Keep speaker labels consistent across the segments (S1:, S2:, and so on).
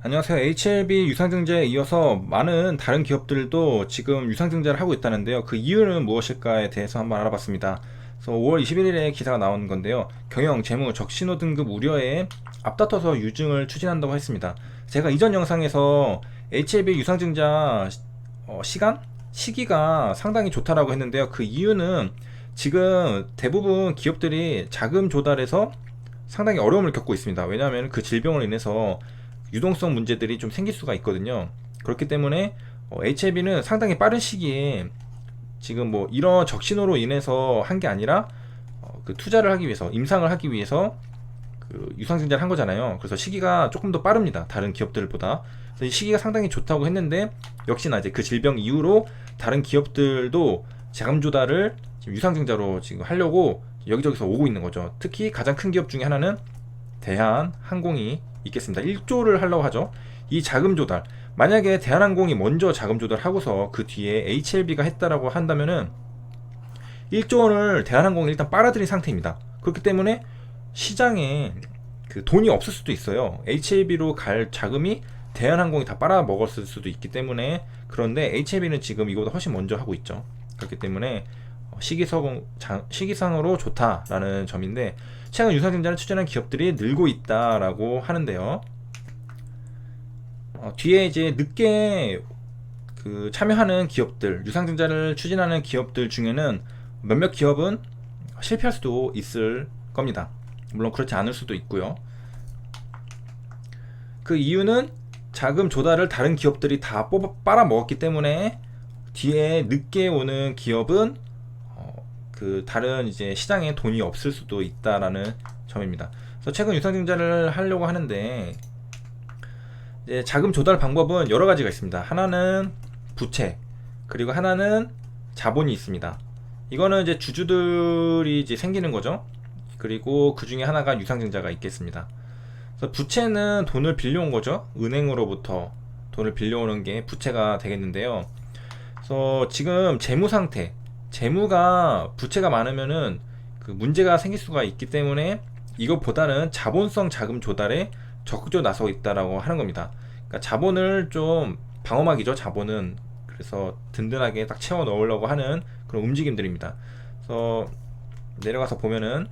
S1: 안녕하세요. HLB 유상증자에 이어서 많은 다른 기업들도 지금 유상증자를 하고 있다는데요. 그 이유는 무엇일까에 대해서 한번 알아봤습니다. 그래서 5월 21일에 기사가 나온 건데요. 경영, 재무, 적신호 등급 우려에 앞다퉈서 유증을 추진한다고 했습니다. 제가 이전 영상에서 HLB 유상증자 시기가 상당히 좋다라고 했는데요. 그 이유는 지금 대부분 기업들이 자금 조달에서 상당히 어려움을 겪고 있습니다. 왜냐하면 그 질병으로 인해서 유동성 문제들이 좀 생길 수가 있거든요. 그렇기 때문에 HLB는 상당히 빠른 시기에 지금 뭐 이런 적신호로 인해서 한 게 아니라 그 투자를 하기 위해서 임상을 하기 위해서 그 유상증자를 한 거잖아요. 그래서 시기가 조금 더 빠릅니다. 다른 기업들보다. 그래서 이 시기가 상당히 좋다고 했는데 역시나 이제 그 질병 이후로 다른 기업들도 자금 조달을 지금 유상증자로 지금 하려고 여기저기서 오고 있는 거죠. 특히 가장 큰 기업 중에 하나는 대한항공이 있겠습니다. 1조를 하려고 하죠. 이 자금 조달. 만약에 대한항공이 먼저 자금 조달하고서 그 뒤에 HLB가 했다라고 한다면은 1조 원을 대한항공이 일단 빨아들인 상태입니다. 그렇기 때문에 시장에 그 돈이 없을 수도 있어요. HLB로 갈 자금이 대한항공이 다 빨아먹었을 수도 있기 때문에. 그런데 HLB는 지금 이거보다 훨씬 먼저 하고 있죠. 그렇기 때문에 시기상으로 좋다라는 점인데, 최근 유상증자를 추진한 기업들이 늘고 있다라고 하는데요. 뒤에 이제 늦게 그 참여하는 기업들, 유상증자를 추진하는 기업들 중에는 몇몇 기업은 실패할 수도 있을 겁니다. 물론 그렇지 않을 수도 있고요. 그 이유는 자금 조달을 다른 기업들이 다 빨아먹었기 때문에 뒤에 늦게 오는 기업은 그 다른 이제 시장에 돈이 없을 수도 있다라는 점입니다. 그래서 최근 유상증자를 하려고 하는데, 이제 자금 조달 방법은 여러 가지가 있습니다. 하나는 부채, 그리고 하나는 자본이 있습니다. 이거는 이제 주주들이 이제 생기는 거죠. 그리고 그 중에 하나가 유상증자가 있겠습니다. 그래서 부채는 돈을 빌려온 거죠. 은행으로부터 돈을 빌려오는 게 부채가 되겠는데요. 그래서 지금 재무 상태, 재무가 부채가 많으면은 그 문제가 생길 수가 있기 때문에 이것보다는 자본성 자금 조달에 적극적으로 나서고 있다라고 하는 겁니다. 그러니까 자본을 좀 방어막이죠. 자본은 그래서 든든하게 딱 채워 넣으려고 하는 그런 움직임들입니다. 그래서 내려가서 보면은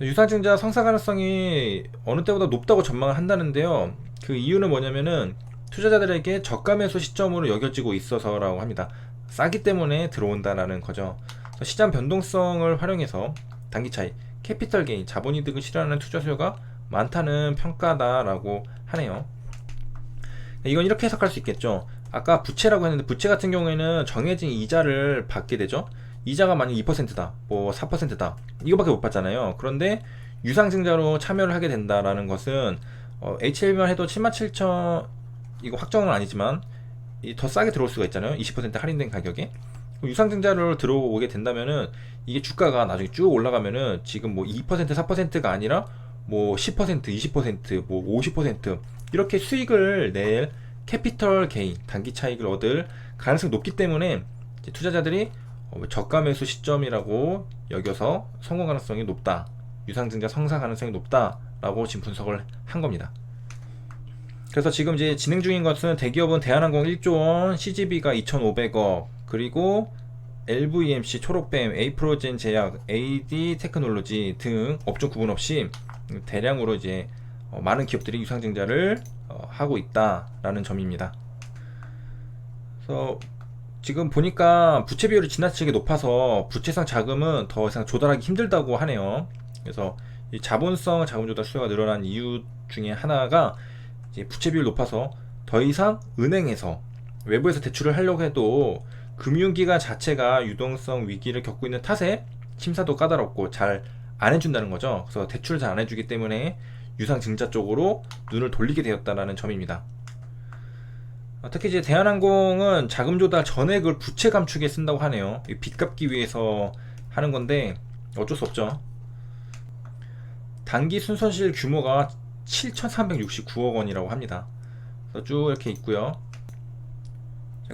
S1: 유상증자 성사 가능성이 어느 때보다 높다고 전망을 한다는데요. 그 이유는 뭐냐면은 투자자들에게 저가 매수 시점으로 여겨지고 있어서라고 합니다. 싸기 때문에 들어온다라는 거죠. 시장 변동성을 활용해서 단기 차익, 캐피털 게인, 자본이득을 실현하는 투자 수요가 많다는 평가다라고 하네요. 이건 이렇게 해석할 수 있겠죠. 아까 부채라고 했는데 부채 같은 경우에는 정해진 이자를 받게 되죠. 이자가 만약 2%다, 뭐 4%다, 이거밖에 못 받잖아요. 그런데 유상증자로 참여를 하게 된다라는 것은 HLB만 해도 77,000, 이거 확정은 아니지만 더 싸게 들어올 수가 있잖아요. 20% 할인된 가격에. 유상증자로 들어오게 된다면은 이게 주가가 나중에 쭉 올라가면은 지금 뭐 2%, 4%가 아니라 뭐 10%, 20%, 뭐 50% 이렇게 수익을 낼 캐피털 게인, 단기 차익을 얻을 가능성이 높기 때문에 투자자들이 저가 매수 시점이라고 여겨서 성공 가능성이 높다, 유상증자 성사 가능성이 높다라고 지금 분석을 한 겁니다. 그래서 지금 이제 진행 중인 것은 대기업은 대한항공 1조 원, CGV가 2,500억, 그리고 LVMC, 초록뱀, 에이프로젠 제약, AD 테크놀로지 등 업종 구분 없이 대량으로 이제 많은 기업들이 유상증자를 하고 있다라는 점입니다. 그래서 지금 보니까 부채 비율이 지나치게 높아서 부채상 자금은 더 이상 조달하기 힘들다고 하네요. 그래서 이 자본성 자금 조달 수요가 늘어난 이유 중에 하나가 이제 부채 비율이 높아서 더 이상 은행에서 외부에서 대출을 하려고 해도 금융기관 자체가 유동성 위기를 겪고 있는 탓에 심사도 까다롭고 잘 안 해준다는 거죠. 그래서 대출을 잘 안 해주기 때문에 유상증자 쪽으로 눈을 돌리게 되었다는 점입니다. 특히 이제 대한항공은 자금 조달 전액을 부채 감축에 쓴다고 하네요. 빚 갚기 위해서 하는 건데 어쩔 수 없죠. 단기 순손실 규모가 7,369억 원이라고 합니다. 그래서 쭉 이렇게 있고요.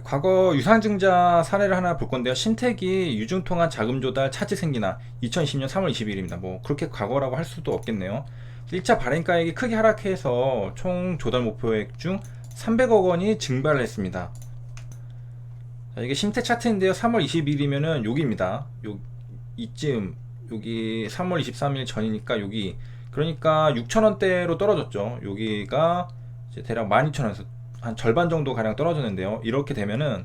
S1: 과거 유상증자 사례를 하나 볼 건데요. 신택이 유증통한 자금 조달 차질 생기나 2020년 3월 20일입니다. 뭐 그렇게 과거라고 할 수도 없겠네요. 1차 발행가액이 크게 하락해서 총 조달 목표액 중 300억 원이 증발을 했습니다. 자, 이게 심태 차트인데요. 3월 20일이면은 여기입니다. 이쯤, 여기 3월 23일 전이니까 여기, 그러니까 6천원대로 떨어졌죠. 여기가 이제 대략 12,000원에서 한 절반 정도 가량 떨어졌는데요. 이렇게 되면은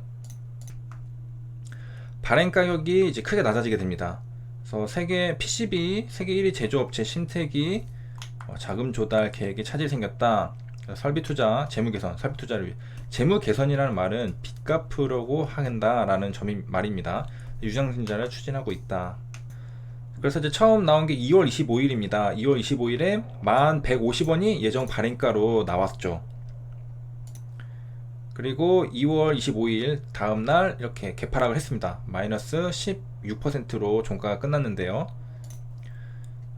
S1: 발행 가격이 이제 크게 낮아지게 됩니다. 그래서 세계 PCB 세계 1위 제조업체 신택이 자금 조달 계획에 차질이 생겼다. 설비 투자, 재무 개선, 설비 투자를 위해 재무 개선이라는 말은 빚 갚으려고 한다라는 점이 말입니다. 유상증자를 추진하고 있다. 그래서 이제 처음 나온 게 2월 25일입니다. 2월 25일에 1150원이 예정 발행가로 나왔죠. 그리고 2월 25일 다음날 이렇게 개파락을 했습니다. 마이너스 16%로 종가가 끝났는데요.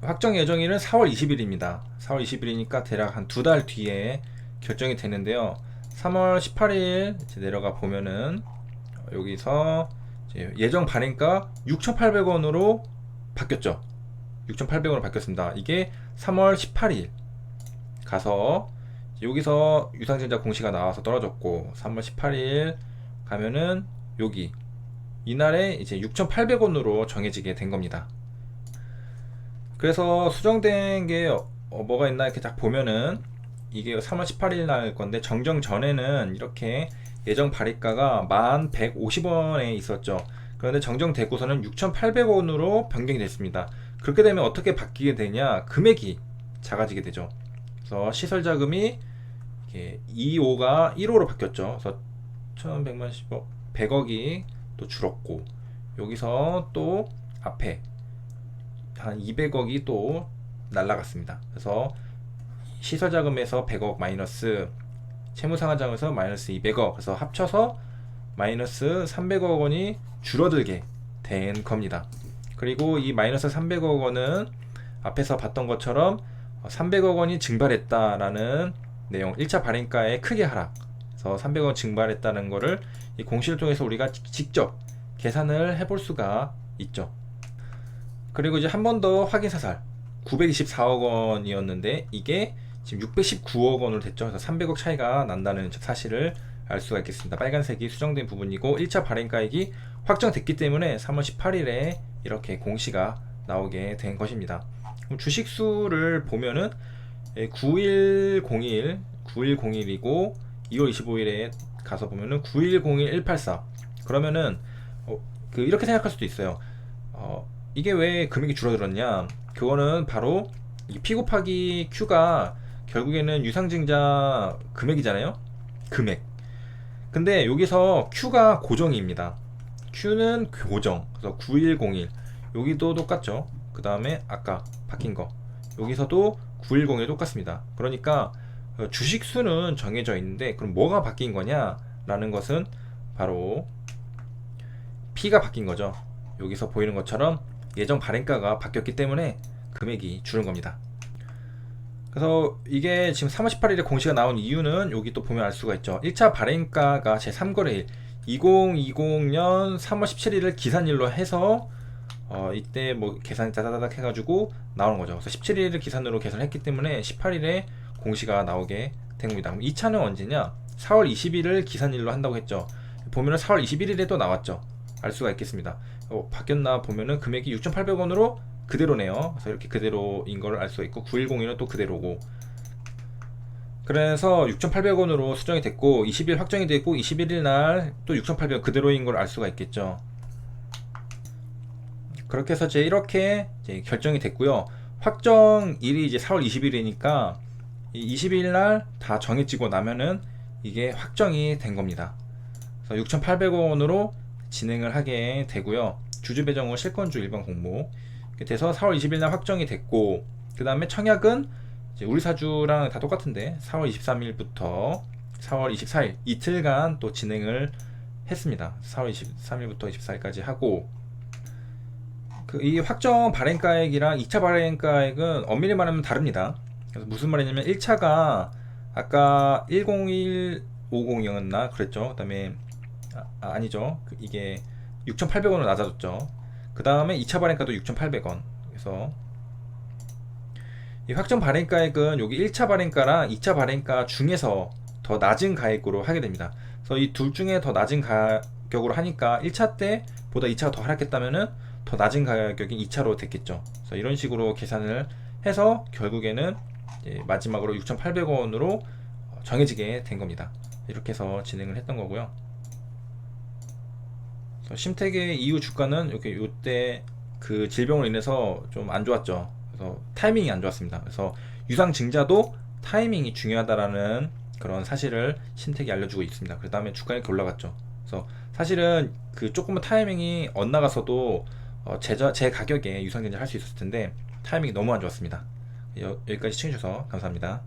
S1: 확정 예정일은 4월 20일입니다. 4월 20일이니까 대략 한 2달 뒤에 결정이 되는데요. 3월 18일 내려가 보면은 여기서 예정 발행가 6,800원으로 바뀌었죠. 6,800원으로 바뀌었습니다. 이게 3월 18일 가서 여기서 유상증자 공시가 나와서 떨어졌고, 3월 18일 가면은 여기 이날에 이제 6,800원으로 정해지게 된 겁니다. 그래서 수정된 게 뭐가 있나 이렇게 딱 보면은 이게 3월 18일 날 건데, 정정 전에는 이렇게 예정 발행가가 1150원에 있었죠. 그런데 정정되고서는 6,800원으로 변경이 됐습니다. 그렇게 되면 어떻게 바뀌게 되냐, 금액이 작아지게 되죠. 그래서 시설 자금이 2호가 1호로 바뀌었죠. 그래서 1100만 10억 100억이 또 줄었고, 여기서 또 앞에 한 200억이 또 날라갔습니다. 그래서 시설 자금에서 100억 마이너스, 채무상환 자금에서 마이너스 200억, 그래서 합쳐서 마이너스 300억 원이 줄어들게 된 겁니다. 그리고 이 마이너스 300억 원은 앞에서 봤던 것처럼 300억 원이 증발했다라는 내용, 1차 발행가의 크게 하락, 그래서 300억 증발했다는 거를 이 공시를 통해서 우리가 직접 계산을 해볼 수가 있죠. 그리고 이제 한 번 더 확인 사살, 924억 원이었는데 이게 지금 619억 원으로 됐죠. 그래서 300억 차이가 난다는 사실을 알 수가 있겠습니다. 빨간색이 수정된 부분이고, 1차 발행가액이 확정됐기 때문에 3월 18일에 이렇게 공시가 나오게 된 것입니다. 그럼 주식수를 보면은 9101, 9101이고 2월 25일에 가서 보면은 9101184. 그러면은 이렇게 생각할 수도 있어요. 이게 왜 금액이 줄어들었냐? 그거는 바로 P 곱하기 Q가 결국에는 유상증자 금액이잖아요. 금액. 근데 여기서 Q가 고정입니다. Q는 고정. 그래서 9101. 여기도 똑같죠. 그 다음에 아까 바뀐 거, 여기서도 9101 똑같습니다. 그러니까 주식 수는 정해져 있는데, 그럼 뭐가 바뀐 거냐 라는 것은 바로 P가 바뀐 거죠. 여기서 보이는 것처럼 예정 발행가가 바뀌었기 때문에 금액이 줄은 겁니다. 그래서 이게 지금 3월 18일에 공시가 나온 이유는 여기 또 보면 알 수가 있죠. 1차 발행가가 제3거래일 2020년 3월 17일을 기산일로 해서 이때 뭐 계산이 다다닥 해가지고 나오는 거죠. 그래서 17일을 기산으로 계산했기 때문에 18일에 공시가 나오게 된 겁니다. 그럼 2차는 언제냐? 4월 20일을 기산일로 한다고 했죠. 보면은 4월 21일에 또 나왔죠. 알 수가 있겠습니다. 바뀌었나 보면은 금액이 6,800원으로 그대로네요. 그래서 이렇게 그대로인 걸 알 수가 있고, 9101은 또 그대로고, 그래서 6,800원으로 수정이 됐고 20일 확정이 됐고 21일 날 또 6,800원 그대로인 걸 알 수가 있겠죠. 그렇게 해서 이렇게 결정이 됐고요. 확정일이 이제 4월 20일이니까 20일 날 다 정해지고 나면은 이게 확정이 된 겁니다. 그래서 6,800원으로 진행을 하게 되고요. 주주 배정 후 실권주 일반 공모 이렇게 돼서 4월 20일 날 확정이 됐고, 그 다음에 청약은 이제 우리 사주랑 다 똑같은데 4월 23일부터 4월 24일 이틀간 또 진행을 했습니다. 4월 23일부터 24일까지 하고, 이 확정 발행가액이랑 2차 발행가액은 엄밀히 말하면 다릅니다. 그래서 무슨 말이냐면 1차가 아까 10150이었나 그랬죠. 그 다음에 아니죠. 이게 6,800원으로 낮아졌죠. 그 다음에 2차 발행가도 6,800원. 그래서 이 확정 발행가액은 여기 1차 발행가랑 2차 발행가 중에서 더 낮은 가액으로 하게 됩니다. 그래서 이 둘 중에 더 낮은 가격으로 하니까 1차 때보다 2차가 더 하락했다면은 더 낮은 가격인 2차로 됐겠죠. 그래서 이런 식으로 계산을 해서 결국에는 마지막으로 6,800원으로 정해지게 된 겁니다. 이렇게 해서 진행을 했던 거고요. 그래서 심택의 이후 주가는 이렇게 요때 그 질병으로 인해서 좀 안 좋았죠. 그래서 타이밍이 안 좋았습니다. 그래서 유상 증자도 타이밍이 중요하다라는 그런 사실을 심택이 알려주고 있습니다. 그 다음에 주가가 이렇게 올라갔죠. 그래서 사실은 그 조금만 타이밍이 엇나가서도 제 가격에 유상 증자 할 수 있었을 텐데 타이밍이 너무 안 좋았습니다. 여기까지 시청해주셔서 감사합니다.